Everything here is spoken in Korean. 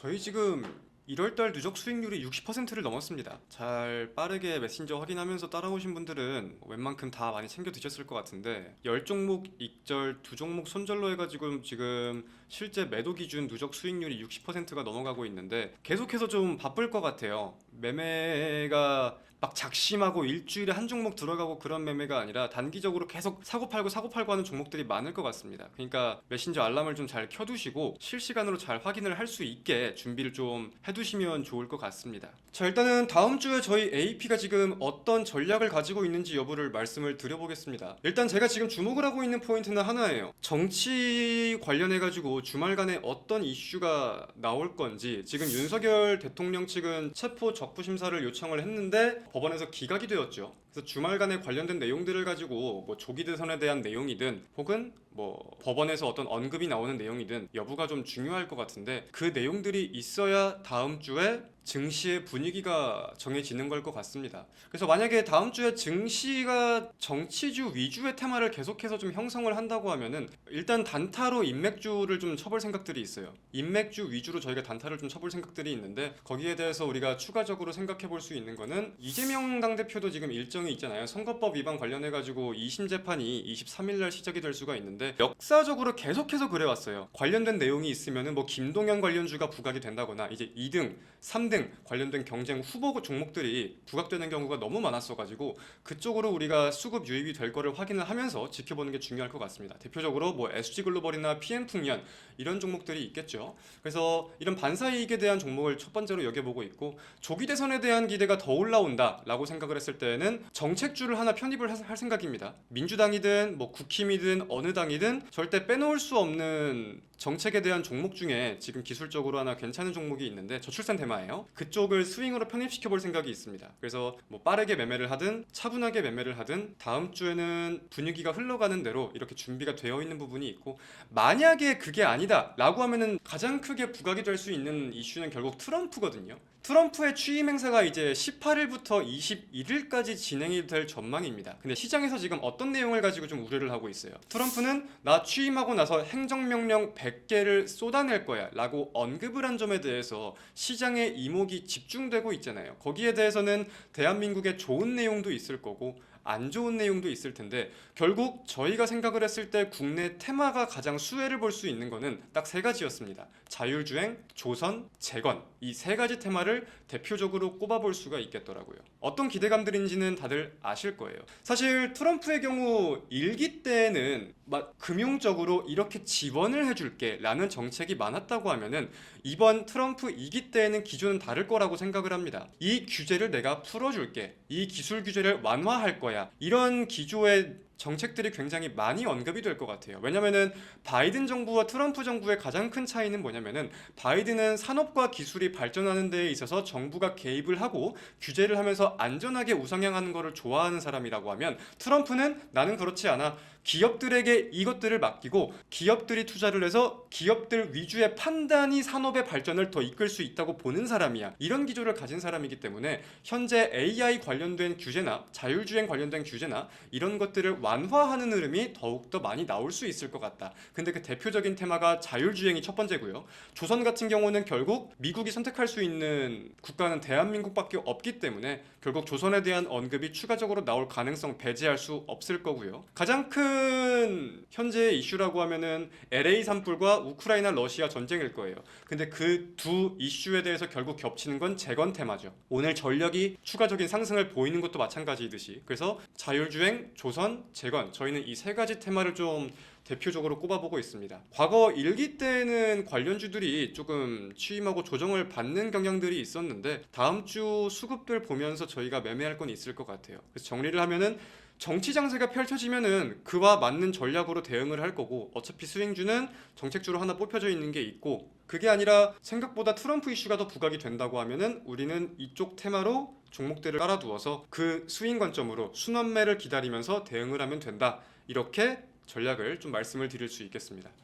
저희 지금 1월달 누적 수익률이 60%를 넘었습니다. 잘 빠르게 메신저 확인하면서 따라오신 분들은 웬만큼 다 많이 챙겨 드셨을 것 같은데 10종목 익절, 2종목 손절로 해가지고 지금 실제 매도 기준 누적 수익률이 60%가 넘어가고 있는데 계속해서 좀 바쁠 것 같아요. 매매가 막 작심하고 일주일에 한 종목 들어가고 그런 매매가 아니라 단기적으로 계속 사고 팔고 하는 종목들이 많을 것 같습니다. 그러니까 메신저 알람을 좀 잘 켜두시고 실시간으로 잘 확인을 할 수 있게 준비를 좀 해두시면 좋을 것 같습니다. 자, 일단은 다음 주에 저희 AP가 지금 어떤 전략을 가지고 있는지 여부를 말씀을 드려보겠습니다. 일단 제가 지금 주목을 하고 있는 포인트는 하나예요. 정치 관련해가지고 주말간에 어떤 이슈가 나올 건지, 지금 윤석열 대통령 측은 체포 적부 심사를 요청을 했는데 법원에서 기각이 되었죠. 그래서 주말간에 관련된 내용들을 가지고 뭐 조기 대선에 대한 내용이든 혹은 뭐 법원에서 어떤 언급이 나오는 내용이든 여부가 좀 중요할 것 같은데, 그 내용들이 있어야 다음 주에 증시의 분위기가 정해지는 걸 것 같습니다. 그래서 만약에 다음 주에 증시가 정치주 위주의 테마를 계속해서 좀 형성을 한다고 하면은 일단 단타로 인맥주를 좀 쳐볼 생각들이 있어요. 인맥주 위주로 저희가 단타를 좀 쳐볼 생각들이 있는데, 거기에 대해서 우리가 추가적으로 생각해 볼 수 있는 거는 이재명 당대표도 지금 일정이 있잖아요. 선거법 위반 관련해 가지고 2심 재판이 23일 날 시작이 될 수가 있는데, 역사적으로 계속해서 그래왔어요. 관련된 내용이 있으면은 뭐 김동연 관련주가 부각이 된다거나 이제 2등, 3등 관련된 경쟁 후보 종목들이 부각되는 경우가 너무 많았어가지고 그쪽으로 우리가 수급 유입이 될 거를 확인을 하면서 지켜보는 게 중요할 것 같습니다. 대표적으로 뭐 SG글로벌이나 PM풍년 이런 종목들이 있겠죠. 그래서 이런 반사이익에 대한 종목을 첫 번째로 여겨보고 있고, 조기 대선에 대한 기대가 더 올라온다라고 생각을 했을 때는 정책주를 하나 편입을 할 생각입니다. 민주당이든 뭐 국힘이든 어느 당이든 절대 빼놓을 수 없는 정책에 대한 종목 중에 지금 기술적으로 하나 괜찮은 종목이 있는데 저출산 테마예요. 그쪽을 스윙으로 편입시켜 볼 생각이 있습니다. 그래서 뭐 빠르게 매매를 하든 차분하게 매매를 하든 다음 주에는 분위기가 흘러가는 대로 이렇게 준비가 되어 있는 부분이 있고, 만약에 그게 아니다 라고 하면은 가장 크게 부각이 될 수 있는 이슈는 결국 트럼프거든요. 트럼프의 취임 행사가 이제 18일부터 21일까지 진행이 될 전망입니다. 근데 시장에서 지금 어떤 내용을 가지고 좀 우려를 하고 있어요. 트럼프는 나 취임하고 나서 행정명령 100개를 쏟아낼 거야 라고 언급을 한 점에 대해서 시장의 이목이 집중되고 있잖아요. 거기에 대해서는 대한민국의 좋은 내용도 있을 거고 안 좋은 내용도 있을 텐데, 결국 저희가 생각을 했을 때 국내 테마가 가장 수혜를 볼 수 있는 거는 딱 세 가지였습니다. 자율주행, 조선, 재건, 이 세 가지 테마를 대표적으로 꼽아볼 수가 있겠더라고요. 어떤 기대감들인지는 다들 아실 거예요. 사실 트럼프의 경우 일기 때에는 막 금융적으로 이렇게 지원을 해줄게 라는 정책이 많았다고 하면은, 이번 트럼프 2기 때에는 기조는 다를 거라고 생각을 합니다. 이 규제를 내가 풀어줄게, 이 기술 규제를 완화할 거야, 이런 기조의 정책들이 굉장히 많이 언급이 될 것 같아요. 왜냐면은 바이든 정부와 트럼프 정부의 가장 큰 차이는 뭐냐면은, 바이든은 산업과 기술이 발전하는 데에 있어서 정부가 개입을 하고 규제를 하면서 안전하게 우상향하는 것을 좋아하는 사람이라고 하면, 트럼프는 나는 그렇지 않아, 기업들에게 이것들을 맡기고 기업들이 투자를 해서 기업들 위주의 판단이 산업의 발전을 더 이끌 수 있다고 보는 사람이야. 이런 기조를 가진 사람이기 때문에 현재 AI 관련된 규제나 자율주행 관련된 규제나 이런 것들을 완화하는 흐름이 더욱더 많이 나올 수 있을 것 같다. 근데 그 대표적인 테마가 자율주행이 첫 번째고요. 조선 같은 경우는 결국 미국이 선택할 수 있는 국가는 대한민국밖에 없기 때문에 결국 조선에 대한 언급이 추가적으로 나올 가능성 배제할 수 없을 거고요. 가장 큰 현재의 이슈라고 하면은 LA 산불과 우크라이나 러시아 전쟁일 거예요. 근데 그 두 이슈에 대해서 결국 겹치는 건 재건 테마죠. 오늘 전력이 추가적인 상승을 보이는 것도 마찬가지이듯이, 그래서 자율주행, 조선, 재건, 저희는 이 세 가지 테마를 좀 대표적으로 꼽아보고 있습니다. 과거 1기 때는 관련주들이 조금 취임하고 조정을 받는 경향들이 있었는데, 다음 주 수급들 보면서 저희가 매매할 건 있을 것 같아요. 그래서 정리를 하면은, 정치 장세가 펼쳐지면은 그와 맞는 전략으로 대응을 할 거고, 어차피 스윙주는 정책주로 하나 뽑혀져 있는 게 있고, 그게 아니라 생각보다 트럼프 이슈가 더 부각이 된다고 하면은 우리는 이쪽 테마로 종목들을 깔아두어서 그 스윙 관점으로 순환매를 기다리면서 대응을 하면 된다. 이렇게 전략을 좀 말씀을 드릴 수 있겠습니다.